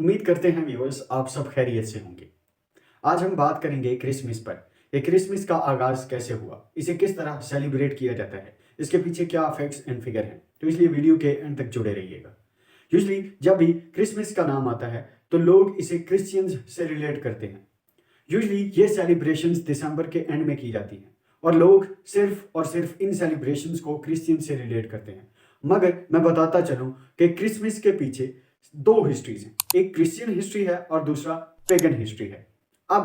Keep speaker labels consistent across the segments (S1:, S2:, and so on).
S1: उम्मीद करते हैं व्यूअर्स आप सब खैरियत से होंगे। आज हम बात करेंगे क्रिसमस पर। ये क्रिसमस का आगाज़ कैसे हुआ, इसे किस तरह सेलिब्रेट किया जाता है, इसके पीछे क्या फैक्ट्स एंड फिगर हैं, तो इसलिए वीडियो के एंड तक जुड़े रहिएगा। यूजली जब भी क्रिसमस का नाम आता है तो लोग इसे क्रिश्चियंस से रिलेट करते हैं। यूजली ये सेलिब्रेशंस दिसंबर के एंड में की जाती हैं और लोग सिर्फ और सिर्फ इन सेलिब्रेशंस को क्रिश्चियन से रिलेट करते हैं। मगर मैं बताता चलूं कि क्रिसमस के पीछे दो हिस्ट्रीज हैं, एक क्रिश्चियन हिस्ट्री है और दूसरा पेगन हिस्ट्री है। अब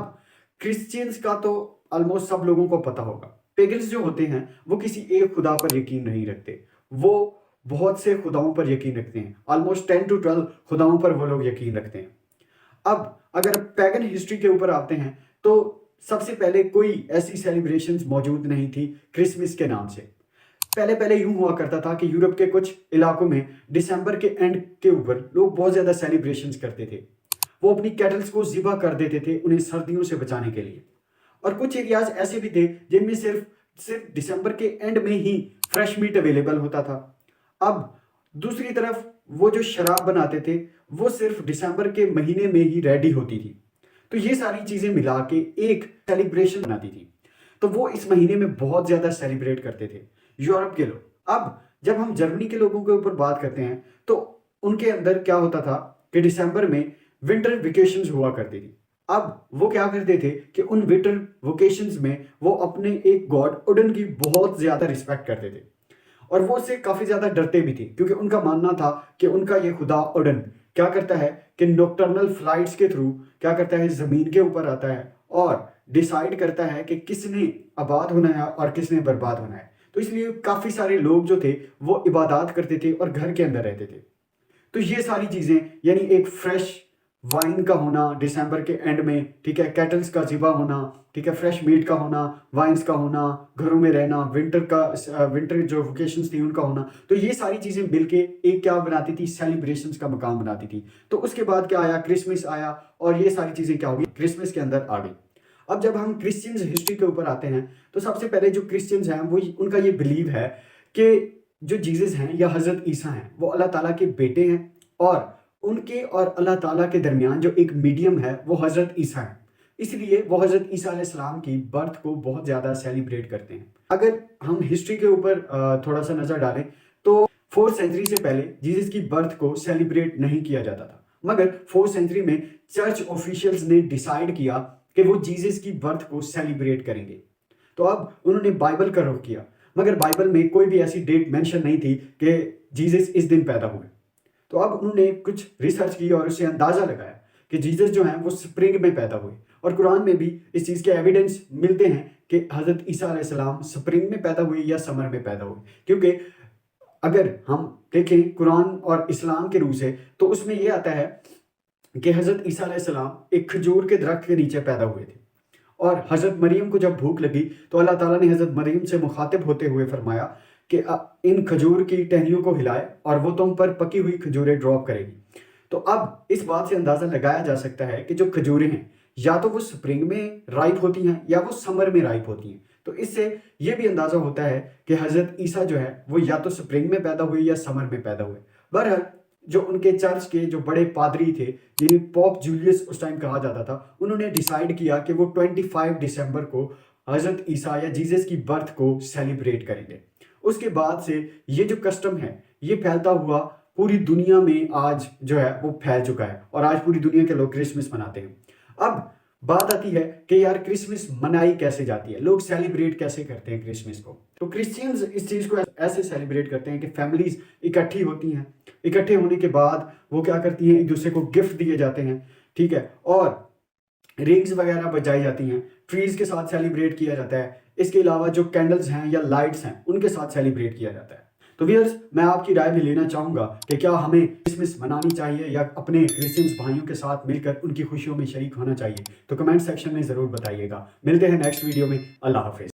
S1: क्रिश्चियंस का तो ऑलमोस्ट सब लोगों को पता होगा। पेगन्स जो होते हैं वो किसी एक खुदा पर यकीन नहीं रखते, वो बहुत से खुदाओं पर यकीन रखते हैं। ऑलमोस्ट 10 to 12 खुदाओं पर वो लोग यकीन रखते हैं। अब अगर पैगन हिस्ट्री के ऊपर आते हैं तो सबसे पहले कोई ऐसी सेलिब्रेशंस मौजूद नहीं थी क्रिसमस के नाम से। पहले यूं हुआ करता था कि यूरोप के कुछ इलाकों में दिसंबर के एंड के ऊपर लोग बहुत ज़्यादा सेलिब्रेशंस करते थे। वो अपनी कैटल्स को ज़िबा कर देते थे उन्हें सर्दियों से बचाने के लिए। और कुछ एरियाज ऐसे भी थे जिनमें सिर्फ दिसंबर के एंड में ही फ्रेश मीट अवेलेबल होता था। अब दूसरी तरफ वो जो शराब बनाते थे वो सिर्फ दिसंबर के महीने में ही रेडी होती थी। तो ये सारी चीज़ें मिला के एक सेलिब्रेशन बनाती थी, तो वो इस महीने में बहुत ज़्यादा सेलिब्रेट करते थे यूरोप के लोग। अब जब हम जर्मनी के लोगों के ऊपर बात करते हैं तो उनके अंदर क्या होता था कि दिसंबर में विंटर वेकेशंस हुआ करती थी। अब वो क्या करते थे कि उन विंटर वेकेशंस में वो अपने एक गॉड ओडन की बहुत ज़्यादा रिस्पेक्ट करते थे और वो उससे काफ़ी ज़्यादा डरते भी थे, क्योंकि उनका मानना था कि उनका ये खुदा ओडन क्या करता है कि नॉकटर्नल फ्लाइट्स के थ्रू क्या करता है, ज़मीन के ऊपर आता है और डिसाइड करता है कि किसने आबाद होना है और किसने बर्बाद होना है। तो इसलिए काफ़ी सारे लोग जो थे वो इबादत करते थे और घर के अंदर रहते थे। तो ये सारी चीज़ें यानी एक फ्रेश वाइन का होना दिसंबर के एंड में, ठीक है, कैटल्स का ज़िबा होना, ठीक है, फ्रेश मीट का होना, वाइन्स का होना, घरों में रहना, विंटर जो वेकेशंस थी उनका होना, तो ये सारी चीज़ें मिलके एक क्या बनाती थी, सेलिब्रेशंस का मकाम बनाती थी। तो उसके बाद क्या आया, क्रिसमस आया और ये सारी चीज़ें क्या होगी, क्रिसमस के अंदर आ गई। अब जब हम क्रिश्चियंस हिस्ट्री के ऊपर आते हैं तो सबसे पहले जो क्रिश्चियंस हैं वो उनका ये बिलीव है कि जो जीसस हैं या हज़रत ईसा हैं वो अल्लाह ताला के बेटे हैं और उनके और अल्लाह ताला के दरमियान जो एक मीडियम है वो हज़रत ईसा है। इसलिए वो हज़रत ईसा अलैहिस्सलाम की बर्थ को बहुत ज़्यादा सेलिब्रेट करते हैं। अगर हम हिस्ट्री के ऊपर थोड़ा सा नज़र डालें तो 4th सेंचुरी से पहले जीसस की बर्थ को सेलिब्रेट नहीं किया जाता था, मगर 4th सेंचुरी में चर्च ऑफिशियल्स ने डिसाइड किया कि वो जीसस की बर्थ को सेलिब्रेट करेंगे। तो अब उन्होंने बाइबल का रुख किया, मगर बाइबल में कोई भी ऐसी डेट मेंशन नहीं थी कि जीसस इस दिन पैदा हुए। तो अब उन्होंने कुछ रिसर्च की और उससे अंदाज़ा लगाया कि जीसस जो हैं वो स्प्रिंग में पैदा हुए और कुरान में भी इस चीज़ के एविडेंस मिलते हैं कि हज़रत ईसा अलैहिस्सलाम स्प्रिंग में पैदा हुए या समर में पैदा हुए। क्योंकि अगर हम देखें कुरान और इस्लाम के रूह से तो उसमें ये आता है कि हज़रत ईसा अलैहिस्सलाम एक खजूर के दरख्त के नीचे पैदा हुए थे और हज़रत मरियम को जब भूख लगी तो अल्लाह ताला ने हज़रत मरियम से मुखातिब होते हुए फरमाया कि इन खजूर की टहनियों को हिलाए और वो तुम पर पकी हुई खजूरें ड्रॉप करेगी। तो अब इस बात से अंदाज़ा लगाया जा सकता है कि जो खजूरें हैं या तो वो स्प्रिंग में राइप होती हैं या वो समर में राइप होती हैं। तो इससे ये भी अंदाज़ा होता है कि हज़रत ईसा जो है वो या तो स्प्रिंग में पैदा हुए या समर में पैदा हुए। बहरहाल जो उनके चर्च के जो बड़े पादरी थे जिन्हें पोप जूलियस उस टाइम कहा जाता था, उन्होंने डिसाइड किया कि वो 25 दिसंबर को हज़रत ईसा या जीसस की बर्थ को सेलिब्रेट करेंगे। उसके बाद से ये जो कस्टम है ये फैलता हुआ पूरी दुनिया में आज जो है वो फैल चुका है और आज पूरी दुनिया के लोग क्रिसमस मनाते हैं। अब बात आती है कि यार क्रिसमस मनाई कैसे जाती है, लोग सेलिब्रेट कैसे करते हैं क्रिसमस को। तो क्रिश्चियंस इस चीज़ को ऐसे सेलिब्रेट करते हैं कि फैमिलीज इकट्ठी होती हैं, इकट्ठे होने के बाद वो क्या करती हैं, एक दूसरे को गिफ्ट दिए जाते हैं, ठीक है, और रिंग्स वगैरह बजाई जाती हैं, ट्रीज के साथ सेलिब्रेट किया जाता है। इसके अलावा जो कैंडल्स हैं या लाइट्स हैं उनके साथ सेलिब्रेट किया जाता है। तो व्यूअर्स मैं आपकी राय भी लेना चाहूँगा कि क्या हमें क्रिसमस मनानी चाहिए या अपने क्रिश्चियंस भाइयों के साथ मिलकर उनकी खुशियों में शरीक होना चाहिए। तो कमेंट सेक्शन में ज़रूर बताइएगा। मिलते हैं नेक्स्ट वीडियो में। अल्लाह हाफिज़।